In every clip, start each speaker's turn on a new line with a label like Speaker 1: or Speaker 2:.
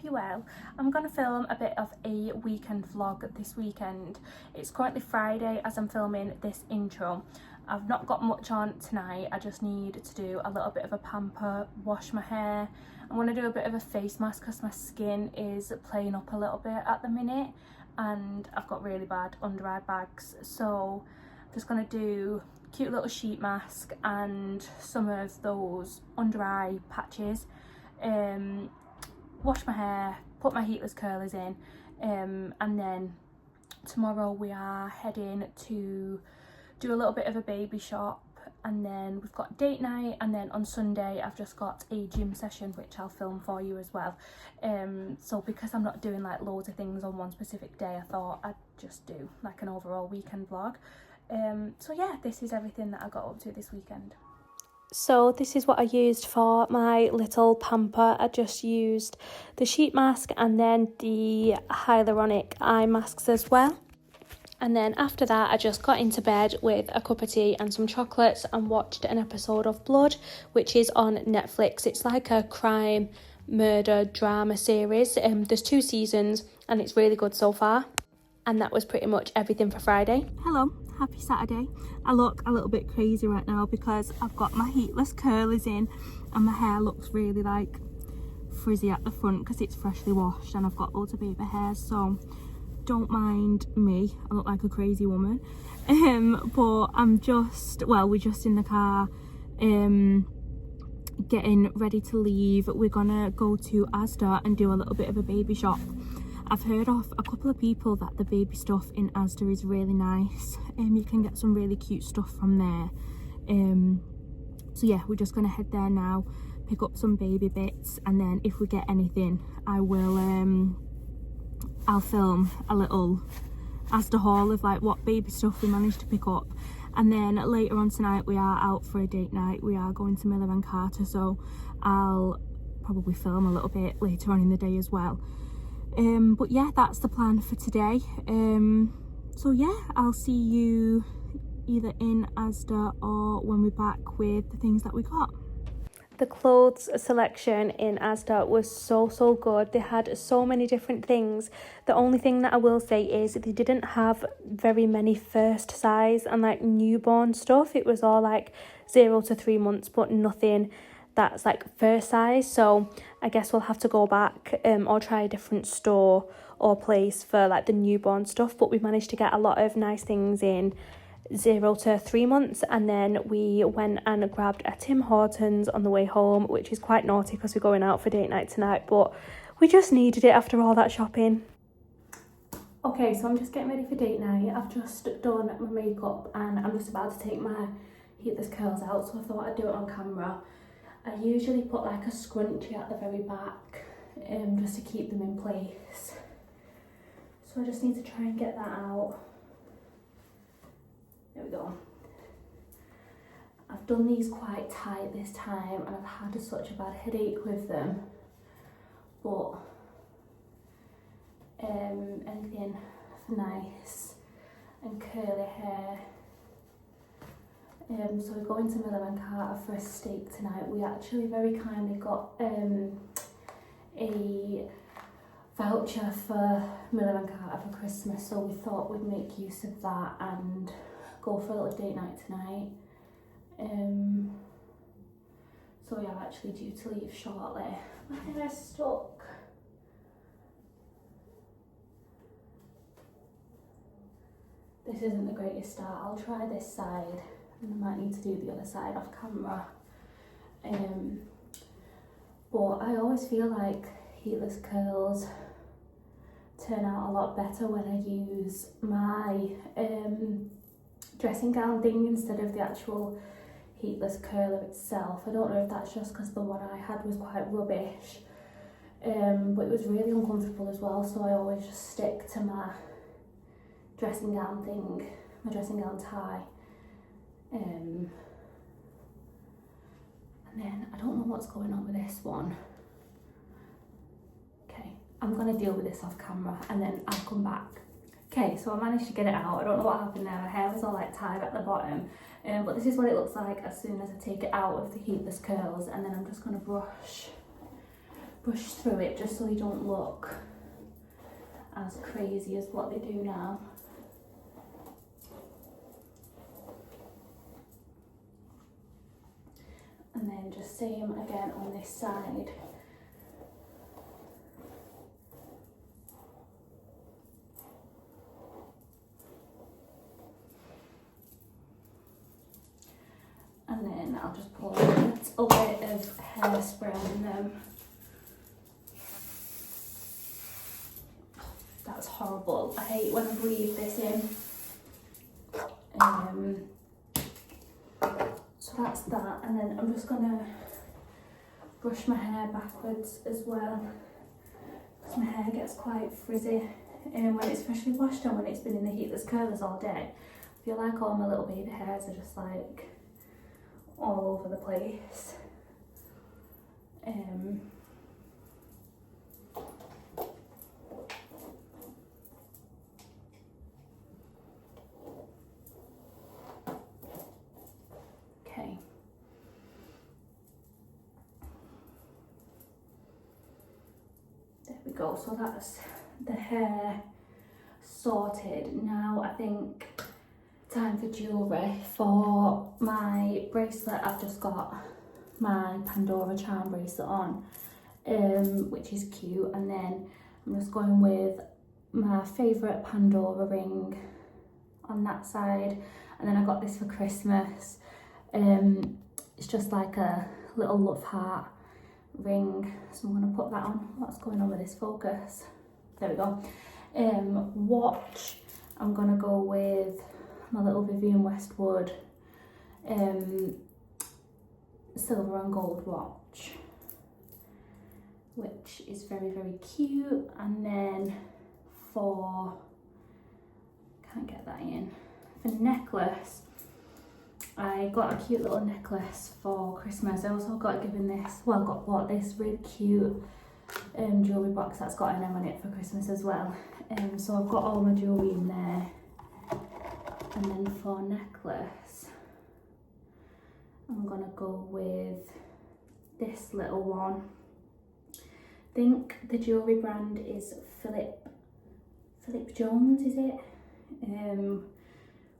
Speaker 1: you're well. I'm going to film a bit of a weekend vlog this weekend. It's currently Friday as I'm filming this intro. I've not got much on tonight. I just need to do a little bit of a pamper, wash my hair. I want to do a bit of a face mask because my skin is playing up a little bit at the minute and I've got really bad under eye bags. So I'm just going to do a cute little sheet mask and some of those under eye patches. Wash my hair, put my heatless curlers in, and then tomorrow we are heading to do a little bit of a baby shop, and then we've got date night, and then on Sunday I've just got a gym session which I'll film for you as well. So because I'm not doing like loads of things on one specific day, I thought I'd just do like an overall weekend vlog. So yeah, this is everything that I got up to this weekend. So this is what I used for my little pamper. I just used the sheet mask and then the hyaluronic eye masks as well. And then after that, I just got into bed with a cup of tea and some chocolates and watched an episode of Blood, which is on Netflix. It's like a crime, murder, drama series. There's 2 seasons and it's really good so far. And that was pretty much everything for Friday. Hello, happy Saturday. I look a little bit crazy right now because I've got my heatless curlers in and my hair looks really like frizzy at the front because it's freshly washed and I've got loads of baby hairs, so don't mind me. I look like a crazy woman. But I'm just, well, we're just in the car getting ready to leave. We're gonna go to Asda and do a little bit of a baby shop. I've heard of a couple of people that the baby stuff in Asda is really nice. You can get some really cute stuff from there. So yeah, we're just gonna head there now, pick up some baby bits, and then if we get anything, I will I'll film a little Asda haul of like what baby stuff we managed to pick up. And then later on tonight we are out for a date night. We are going to Miller and Carter, so I'll probably film a little bit later on in the day as well. But yeah, that's the plan for today. So yeah, I'll see you either in Asda or when we're back with the things that we got. The clothes selection in Asda was so good. They had so many different things. The only thing that I will say is they didn't have very many first size and like newborn stuff. It was all like 0 to 3 months, but nothing that's like first size. So I guess we'll have to go back or try a different store or place for like the newborn stuff. But we managed to get a lot of nice things in 0 to 3 months, and then we went and grabbed a Tim Hortons on the way home, which is quite naughty because we're going out for date night tonight, but we just needed it after all that shopping. Okay, so I'm just getting ready for date night. I've just done my makeup and I'm just about to take my heatless curls out, so I thought I'd do it on camera. I usually put like a scrunchie at the very back just to keep them in place. So I just need to try and get that out. There we go. I've done these quite tight this time and I've had such a bad headache with them. But anything nice and curly hair. So we're going to Miller and Carter for a steak tonight. We actually very kindly got a voucher for Miller and Carter for Christmas, so we thought we'd make use of that and go for a little date night tonight. So yeah, I'm actually due to leave shortly. My hair's stuck. This isn't the greatest start. I'll try this side and I might need to do the other side off camera. But I always feel like heatless curls turn out a lot better when I use my dressing gown thing instead of the actual heatless curler itself. I don't know if that's just because the one I had was quite rubbish, but it was really uncomfortable as well, so I always just stick to my dressing gown thing, my dressing gown tie. And then I don't know what's going on with this one. Okay, I'm gonna deal with this off camera and then I'll come back. Okay, so I managed to get it out. I don't know what happened there. My hair was all like tied at the bottom, but this is what it looks like as soon as I take it out of the heatless curls, and then I'm just gonna brush brush through it just so they don't look as crazy as what they do now. And then just same again on this side. And then I'll just pour a little bit of hairspray on them. That's horrible. I hate when I breathe this in. So that's that, and then I'm just gonna brush my hair backwards as well, because my hair gets quite frizzy when it's freshly washed and when it's been in the heatless curlers all day. I feel like all my little baby hairs are just like all over the place. Okay. There we go, so that's the hair sorted. Now I think time for jewellery. For my bracelet, I've just got my Pandora charm bracelet on, which is cute, and then I'm just going with my favourite Pandora ring on that side, and then I got this for Christmas. It's just like a little love heart ring, so I'm going to put that on. What's going on with this focus? There we go. Watch, I'm going to go with my little Vivienne Westwood silver and gold watch, which is very, very cute. And then for, can't get that in, for necklace, I got a cute little necklace for Christmas. I also got given this, well, bought this really cute jewellery box that's got an M on it for Christmas as well. So I've got all my jewellery in there. And then for necklace, I'm gonna go with this little one. I think the jewellery brand is Philip Jones, is it?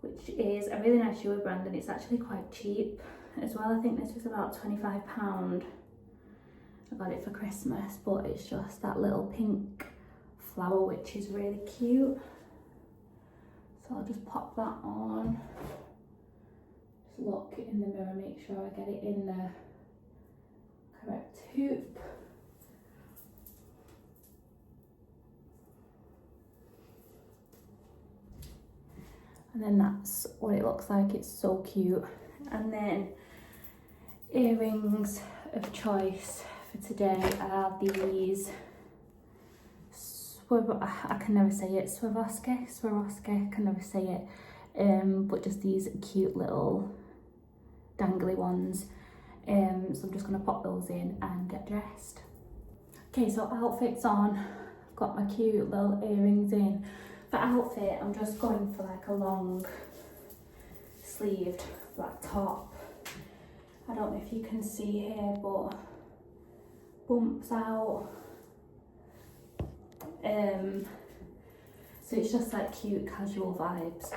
Speaker 1: Which is a really nice jewellery brand, and it's actually quite cheap as well. I think this was about £25. I got it for Christmas, but it's just that little pink flower, which is really cute. So I'll just pop that on. Just look in the mirror, make sure I get it in the correct hoop. And then that's what it looks like. It's so cute. And then earrings of choice for today are these I can never say it, Swarovski, I can never say it, but just these cute little dangly ones. So I'm just going to pop those in and get dressed. Okay, so outfit's on. I've got my cute little earrings in. For outfit, I'm just going for like a long sleeved black top. I don't know if you can see here, but bumps out. So it's just like cute casual vibes.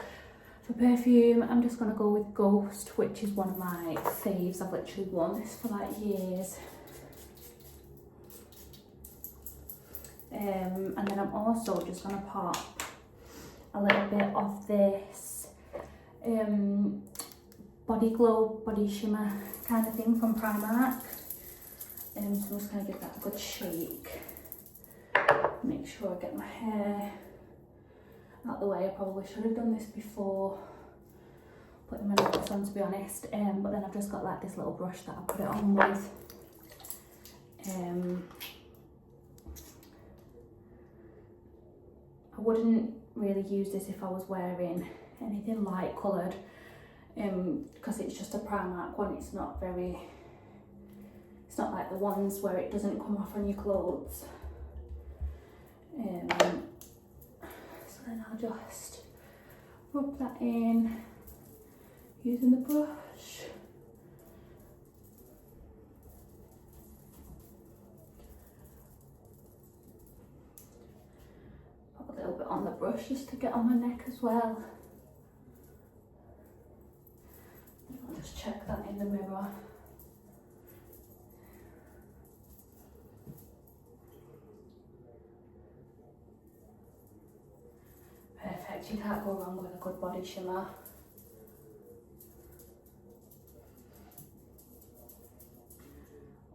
Speaker 1: For perfume, I'm just gonna go with Ghost, which is one of my faves. I've literally worn this for like years. And then I'm also just gonna pop a little bit of this body glow, body shimmer kind of thing from Primark. So I'm just gonna give that a good shake. Make sure I get my hair out the way. I probably should have done this before putting my necklace on, to be honest. But then I've just got like this little brush that I put it on with. I wouldn't really use this if I was wearing anything light coloured, because it's just a Primark one. It's not like the ones where it doesn't come off on your clothes. So then I'll just rub that in using the brush. on the brush just to get on my neck as well. I'll just check that in the mirror. Perfect, you can't go wrong with a good body shimmer.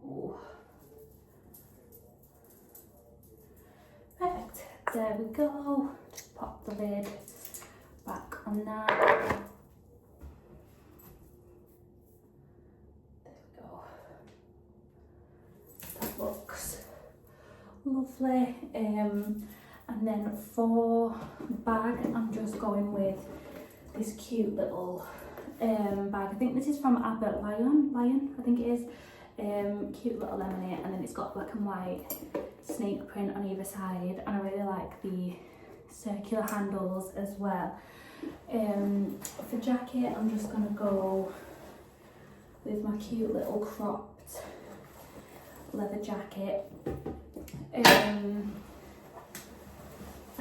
Speaker 1: Ooh. Perfect, there we go. Just pop the lid back on that. There we go. That looks lovely. And then for bag, I'm just going with this cute little bag. I think this is from Abbott Lion, I think it is. Cute little lemonade, and then it's got black and white snake print on either side, and I really like the circular handles as well. For jacket, I'm just gonna go with my cute little cropped leather jacket.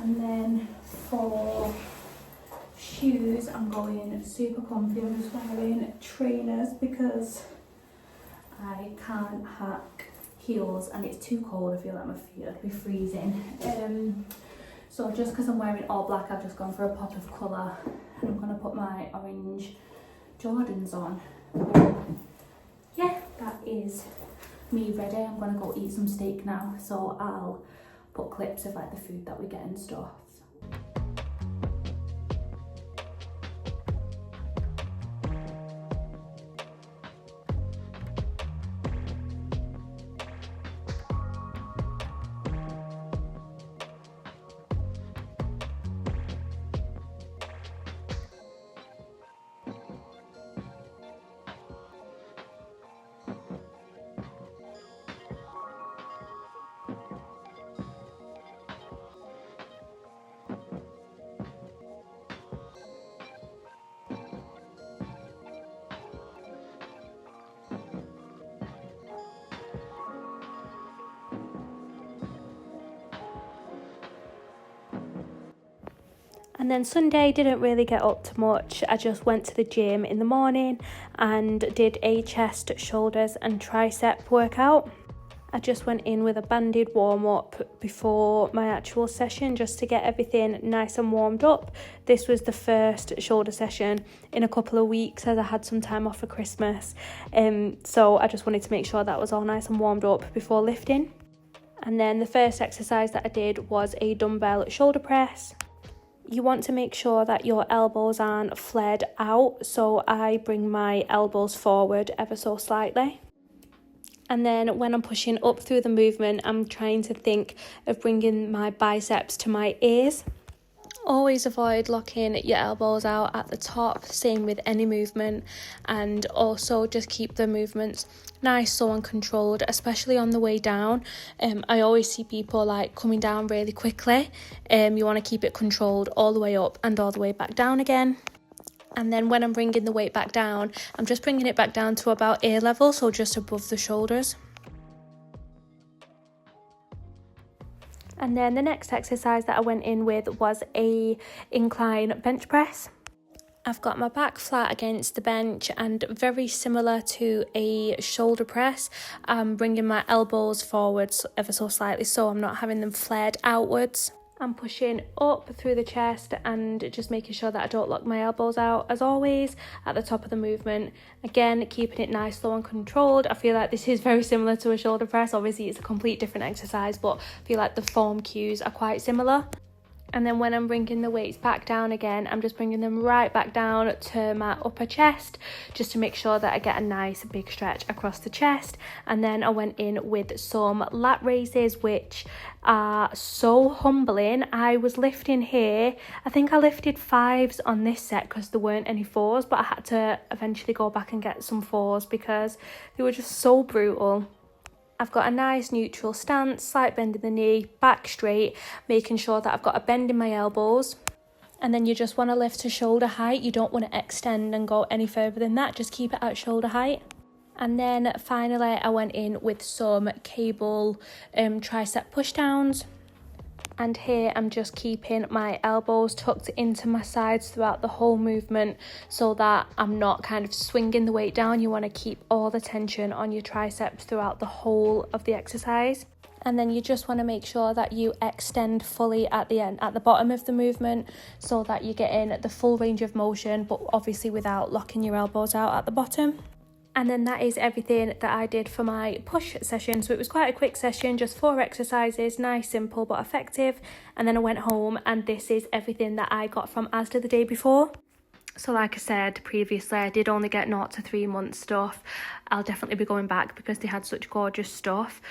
Speaker 1: And then for shoes, I'm going super comfy. I'm just wearing trainers because I can't hack heels and it's too cold. I feel like my feet are freezing. So just because I'm wearing all black, I've just gone for a pop of colour, and I'm going to put my orange Jordans on. Yeah, that is me ready. I'm going to go eat some steak now, so I'll put clips of like the food that we get and stuff. And then Sunday, didn't really get up to much. I just went to the gym in the morning and did a chest, shoulders and tricep workout. I just went in with a banded warm up before my actual session just to get everything nice and warmed up. This was the first shoulder session in a couple of weeks as I had some time off for Christmas. So I just wanted to make sure that was all nice and warmed up before lifting. And then the first exercise that I did was a dumbbell shoulder press. You want to make sure that your elbows aren't flared out, so I bring my elbows forward ever so slightly. And then when I'm pushing up through the movement, I'm trying to think of bringing my biceps to my ears. Always avoid locking your elbows out at the top, same with any movement, and also just keep the movements nice, slow and controlled, especially on the way down. I always see people like coming down really quickly. You want to keep it controlled all the way up and all the way back down again. And then when I'm bringing the weight back down, I'm just bringing it back down to about ear level, so just above the shoulders. And then the next exercise that I went in with was a incline bench press. I've got my back flat against the bench, and very similar to a shoulder press, I'm bringing my elbows forwards ever so slightly so I'm not having them flared outwards. I'm pushing up through the chest and just making sure that I don't lock my elbows out, as always, at the top of the movement. Again, keeping it nice, slow and controlled. I feel like this is very similar to a shoulder press. Obviously, it's a complete different exercise, but I feel like the form cues are quite similar. And then when I'm bringing the weights back down again, I'm just bringing them right back down to my upper chest, just to make sure that I get a nice big stretch across the chest. And then I went in with some lat raises, which are so humbling. I was lifting here, I think I lifted 5s on this set because there weren't any 4s, but I had to eventually go back and get some 4s because they were just so brutal. I've got a nice neutral stance, slight bend in the knee, back straight, making sure that I've got a bend in my elbows. And then you just want to lift to shoulder height. You don't want to extend and go any further than that. Just keep it at shoulder height. And then finally, I went in with some cable tricep push downs. And here I'm just keeping my elbows tucked into my sides throughout the whole movement so that I'm not kind of swinging the weight down. You want to keep all the tension on your triceps throughout the whole of the exercise. And then you just want to make sure that you extend fully at the end, at the bottom of the movement, so that you get in the full range of motion, but obviously without locking your elbows out at the bottom. And then that is everything that I did for my push session. So it was quite a quick session, just 4 exercises, nice, simple, but effective. And then I went home, and this is everything that I got from Asda the day before. So like I said previously, I did only get 0 to 3 month stuff. I'll definitely be going back because they had such gorgeous stuff.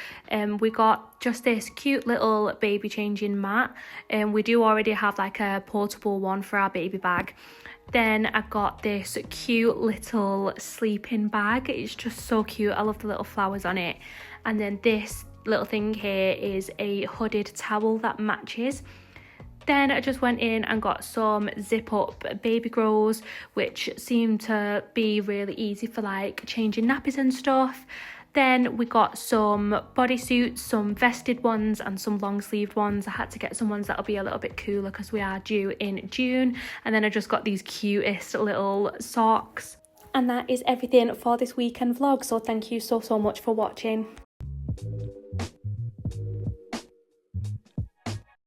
Speaker 1: We got just this cute little baby changing mat. We do already have like a portable one for our baby bag. Then I got this cute little sleeping bag. It's just so cute. I love the little flowers on it. And then this little thing here is a hooded towel that matches. Then I just went in and got some zip up baby grows, which seem to be really easy for like changing nappies and stuff. Then we got some bodysuits, some vested ones and some long sleeved ones. I had to get some ones that'll be a little bit cooler because we are due in June. And then I just got these cutest little socks. And that is everything for this weekend vlog. So thank you so much for watching.